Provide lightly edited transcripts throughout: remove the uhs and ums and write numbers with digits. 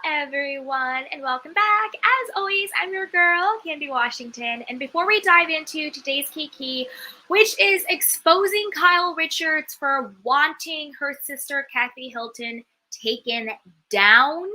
everyone, and welcome back. As always, I'm your girl, Candy Washington. And before we dive into today's key, which is exposing Kyle Richards for wanting her sister Kathy Hilton taken down,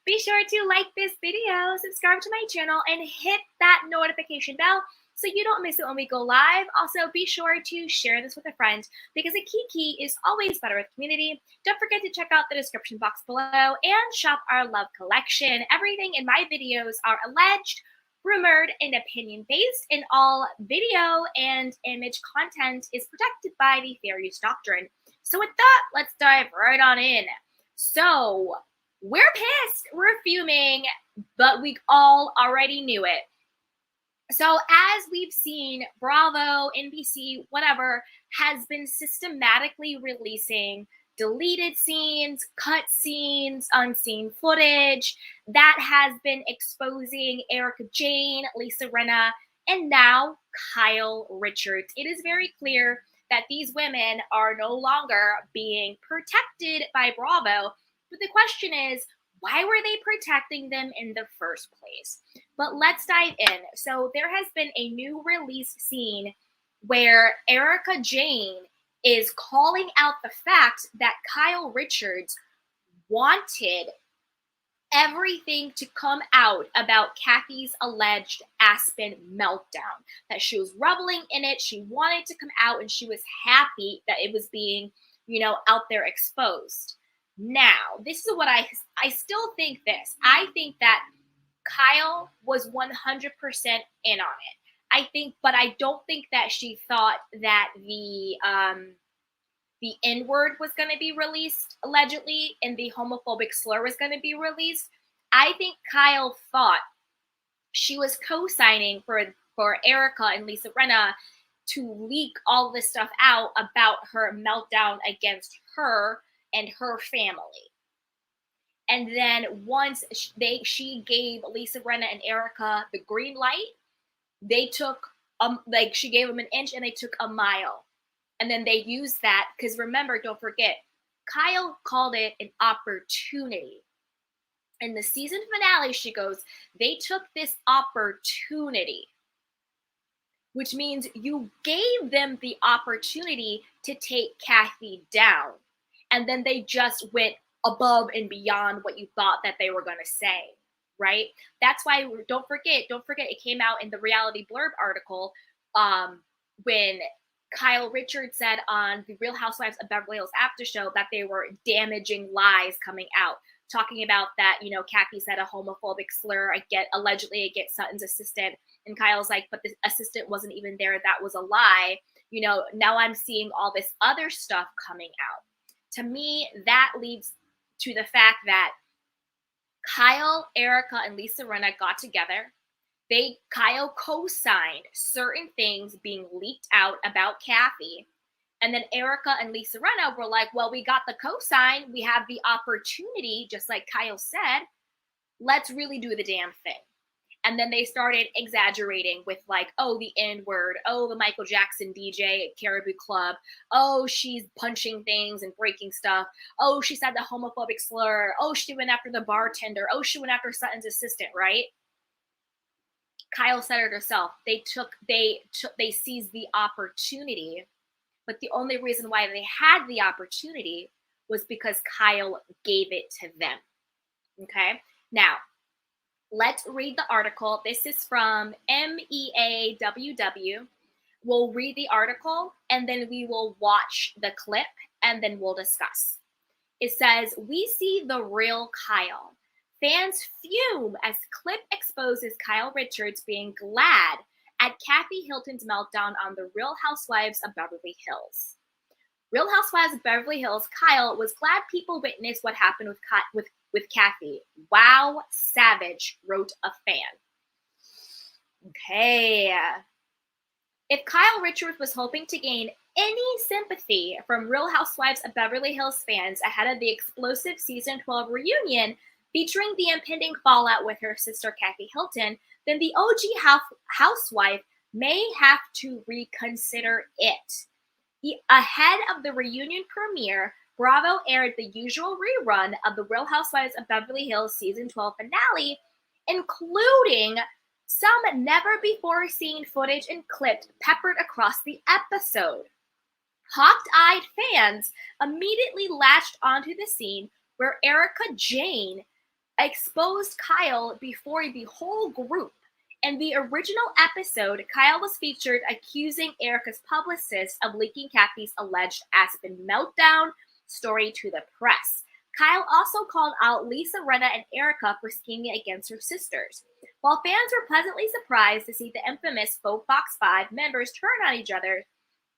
be sure to like this video, subscribe to my channel, and hit that notification bell so you don't miss it when we go live. Also, be sure to share this with a friend because a key is always better with community. Don't forget to check out the description box below and shop our love collection. Everything in my videos are alleged, rumored, and opinion-based, and all video and image content is protected by the fair use doctrine. So with that, let's dive right on in. So, we're pissed, we're fuming, but we all already knew it. So as we've seen, Bravo, NBC, whatever, has been systematically releasing deleted scenes, cut scenes, unseen footage that has been exposing Erika Jayne, Lisa Rinna, and now Kyle Richards. It is very clear that these women are no longer being protected by Bravo, but the question is, why were they protecting them in the first place? But let's dive in. So there has been a new release scene where Erika Jayne is calling out the fact that Kyle Richards wanted everything to come out about Kathy's alleged Aspen meltdown, that she was reveling in it, she wanted to come out, and she was happy that it was being, out there exposed. Now, this is what I still think this. I think that Kyle was 100% in on it. But I don't think that she thought that the N-word was going to be released, allegedly, and the homophobic slur was going to be released. I think Kyle thought she was co-signing for Erika and Lisa Rinna to leak all this stuff out about her meltdown against her and her family. And then once she gave Lisa Rinna and Erika the green light, they took she gave them an inch and they took a mile. And then they used that because remember, don't forget, Kyle called it an opportunity. In the season finale, she goes, they took this opportunity, which means you gave them the opportunity to take Kathy down. And then they just went above and beyond what you thought that they were going to say, right? That's why, don't forget, it came out in the Reality Blurb article when Kyle Richards said on the Real Housewives of Beverly Hills after show that they were damaging lies coming out, talking about that, Kathy said a homophobic slur allegedly against Sutton's assistant. And Kyle's like, but the assistant wasn't even there. That was a lie. Now I'm seeing all this other stuff coming out. To me, that leads to the fact that Kyle, Erika, and Lisa Rinna got together. Kyle co-signed certain things being leaked out about Kathy. And then Erika and Lisa Rinna were like, well, we got the co-sign. We have the opportunity, just like Kyle said. Let's really do the damn thing. And then they started exaggerating with the N-word, the Michael Jackson DJ at Caribou Club, she's punching things and breaking stuff, she said the homophobic slur, she went after the bartender, she went after Sutton's assistant, right? Kyle said it herself. They seized the opportunity, but the only reason why they had the opportunity was because Kyle gave it to them. Okay? Now, let's read the article. This is from MEAWW. We'll read the article, and then we will watch the clip, and then we'll discuss. It says, we see the real Kyle. Fans fume as clip exposes Kyle Richards being glad at Kathy Hilton's meltdown on the Real Housewives of Beverly Hills. Real Housewives of Beverly Hills, Kyle was glad people witnessed what happened with Kathy. Wow, savage, wrote a fan. Okay. If Kyle Richards was hoping to gain any sympathy from Real Housewives of Beverly Hills fans ahead of the explosive season 12 reunion featuring the impending fallout with her sister Kathy Hilton, then the OG housewife may have to reconsider it. Ahead of the reunion premiere, Bravo aired the usual rerun of the Real Housewives of Beverly Hills season 12 finale, including some never-before-seen footage and clips peppered across the episode. Hawk-eyed fans immediately latched onto the scene where Erika Jayne exposed Kyle before the whole group. In the original episode, Kyle was featured accusing Erika's publicist of leaking Kathy's alleged Aspen meltdown story to the press. Kyle also called out Lisa Rinna and Erika for scheming against her sisters. While fans were pleasantly surprised to see the infamous Fox 5 members turn on each other,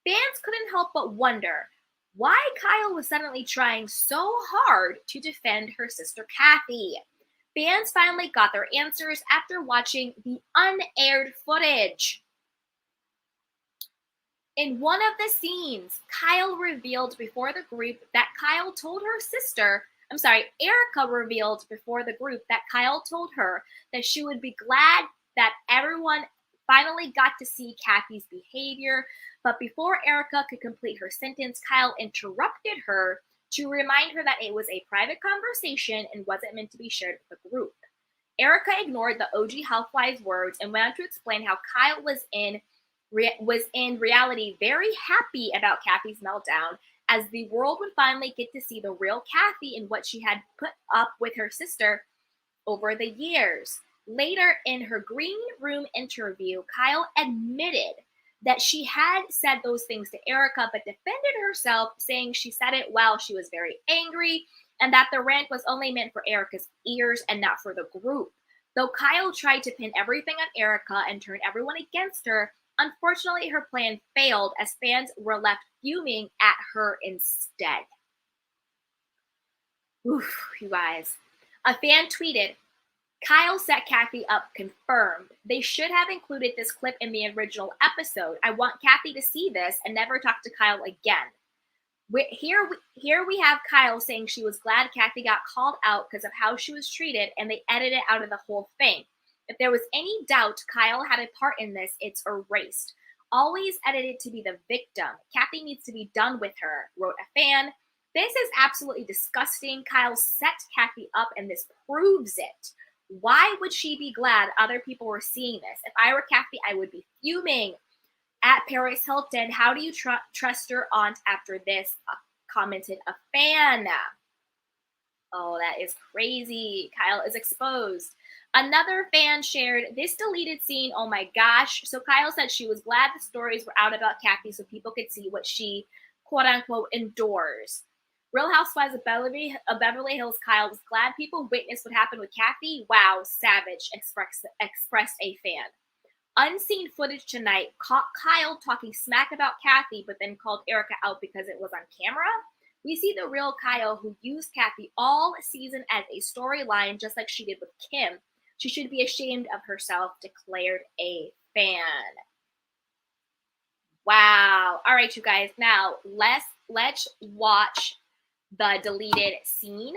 fans couldn't help but wonder why Kyle was suddenly trying so hard to defend her sister Kathy. Fans finally got their answers after watching the unaired footage. In one of the scenes, Erika revealed before the group that Kyle told her that she would be glad that everyone finally got to see Kathy's behavior. But before Erika could complete her sentence, Kyle interrupted her to remind her that it was a private conversation and wasn't meant to be shared with the group. Erika ignored the OG Housewives words and went on to explain how Kyle was in reality very happy about Kathy's meltdown, as the world would finally get to see the real Kathy and what she had put up with her sister over the years. Later in her green room interview, Kyle admitted that she had said those things to Erika, but defended herself, saying she said it while she was very angry and that the rant was only meant for Erika's ears and not for the group. Though Kyle tried to pin everything on Erika and turn everyone against her, unfortunately her plan failed as fans were left fuming at her instead. Oof, you guys. A fan tweeted, "Kyle set Kathy up, confirmed. They should have included this clip in the original episode. I want Kathy to see this and never talk to Kyle again." Here we have Kyle saying she was glad Kathy got called out because of how she was treated, and they edited it out of the whole thing. If there was any doubt Kyle had a part in this, it's erased. Always edited to be the victim. Kathy needs to be done with her, wrote a fan. This is absolutely disgusting. Kyle set Kathy up, and this proves it. Why would she be glad other people were seeing this? If I were Kathy, I would be fuming. At Paris Hilton, how do you trust your aunt after this? Commented a fan. Oh, that is crazy. Kyle is exposed. Another fan shared this deleted scene. Oh my gosh. So Kyle said she was glad the stories were out about Kathy so people could see what she, quote unquote, endures. Real Housewives of Beverly Hills, Kyle was glad people witnessed what happened with Kathy. Wow, savage, expressed a fan. Unseen footage tonight caught Kyle talking smack about Kathy, but then called Erika out because it was on camera. We see the real Kyle who used Kathy all season as a storyline, just like she did with Kim. She should be ashamed of herself, declared a fan. Wow. All right, you guys. Now let's watch the deleted scene.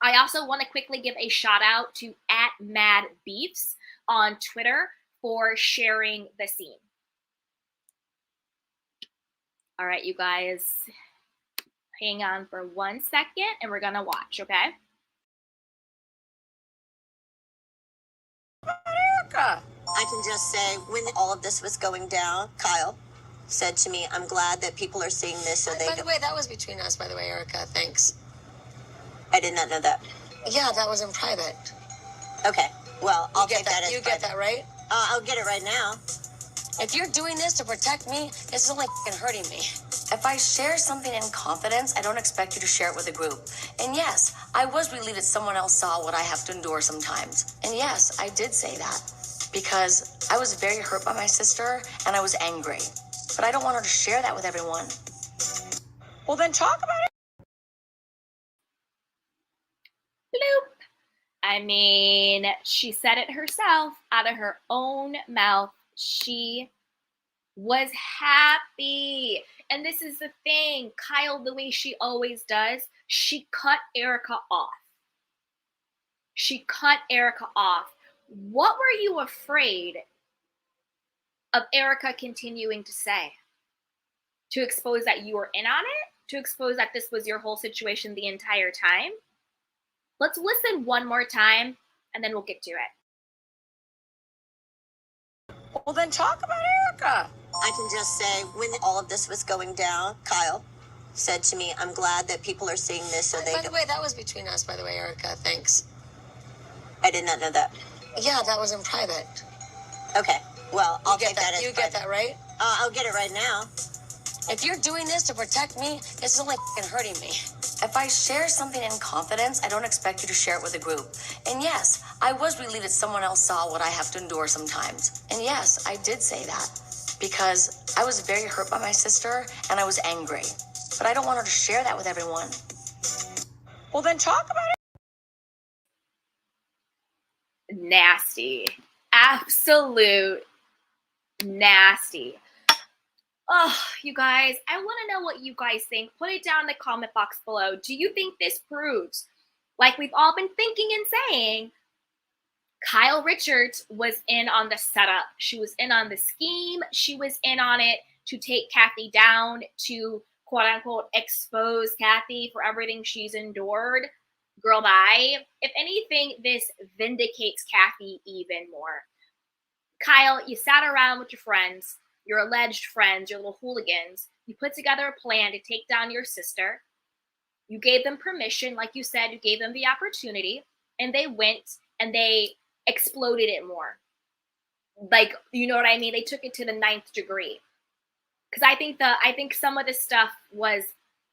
I also want to quickly give a shout out to @MadBeefs on Twitter for sharing the scene. All right, you guys, hang on for 1 second and we're gonna watch, okay? Erika. I can just say, when all of this was going down, Kyle said to me, "I'm glad that people are seeing this so they." By the way, that was between us, by the way, Erika. Thanks. I did not know that. Yeah, that was in private. Okay, well, I'll take that as you private. get that, right? I'll get it right now. If you're doing this to protect me, this is only hurting me. If I share something in confidence, I don't expect you to share it with a group. And yes, I was relieved that someone else saw what I have to endure sometimes. And yes, I did say that because I was very hurt by my sister and I was angry. But I don't want her to share that with everyone. Well, then talk about it. Bloop. I mean, she said it herself out of her own mouth. She was happy. And this is the thing, Kyle, the way she always does, she cut Erika off. She cut Erika off. What were you afraid of Erika continuing to say? To expose that you were in on it? to expose that this was your whole situation the entire time? Let's listen one more time and then we'll get to it. Well, then talk about Erika. I can just say, when all of this was going down, Kyle said to me, I'm glad that people are seeing this so they By the way, that was between us, by the way, Erika. Thanks. I did not know that. Yeah, that was in private. Okay, well, I'll You take get that that? as You get private. that, right? I'll get it right now. If you're doing this to protect me, it's only hurting me. If I share something in confidence, I don't expect you to share it with a group. And yes, I was relieved that someone else saw what I have to endure sometimes. And yes, I did say that because I was very hurt by my sister and I was angry. But I don't want her to share that with everyone. Well, then talk about it. Nasty. Absolute nasty. Oh, you guys, I want to know what you guys think. Put it down in the comment box below. Do you think this proves, like we've all been thinking and saying, Kyle Richards was in on the setup. She was in on the scheme. She was in on it to take Kathy down, to quote unquote expose Kathy for everything she's endured. Girl, bye. If anything, this vindicates Kathy even more. Kyle, you sat around with your friends, your alleged friends, your little hooligans. You put together a plan to take down your sister. You gave them permission, like you said, you gave them the opportunity, and they went and they exploded it more. Like, you know what I mean? They took it to the 9th degree. Because I think some of this stuff was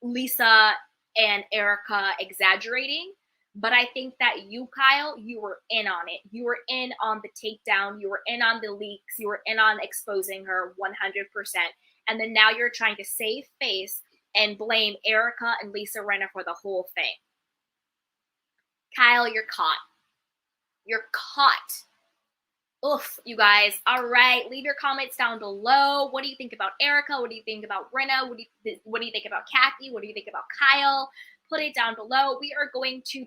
Lisa and Erika exaggerating, but I think that you, Kyle, you were in on it. You were in on the takedown. You were in on the leaks. You were in on exposing her 100%. And then now you're trying to save face and blame Erika and Lisa Rinna for the whole thing. Kyle, you're caught. You're caught. Oof, you guys. All right, leave your comments down below. What do you think about Erika? What do you think about Rinna? What do you think about Kathy? What do you think about Kyle? Put it down below. We are going to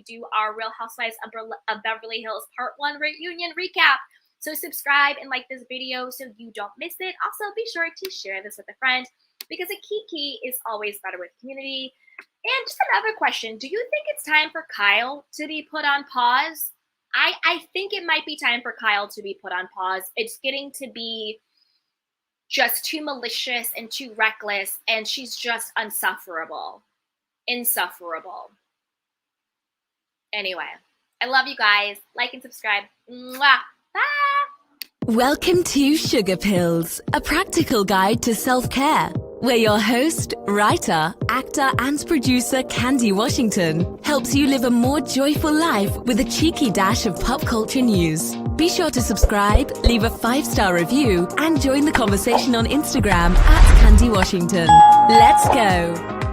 do our Real Housewives of Beverly Hills Part 1 reunion recap. So subscribe and like this video so you don't miss it. Also, be sure to share this with a friend because a kiki is always better with community. And just another question. Do you think it's time for Kyle to be put on pause? I think it might be time for Kyle to be put on pause. It's getting to be just too malicious and too reckless, and she's just insufferable. Anyway, I love you guys. Like and subscribe. Mwah. Bye. Welcome to Sugar Pills, a practical guide to self-care, where your host, writer, actor, and producer Candy Washington helps you live a more joyful life with a cheeky dash of pop culture news. Be sure to subscribe, leave a 5-star review, and join the conversation on Instagram @Candy Washington. Let's go!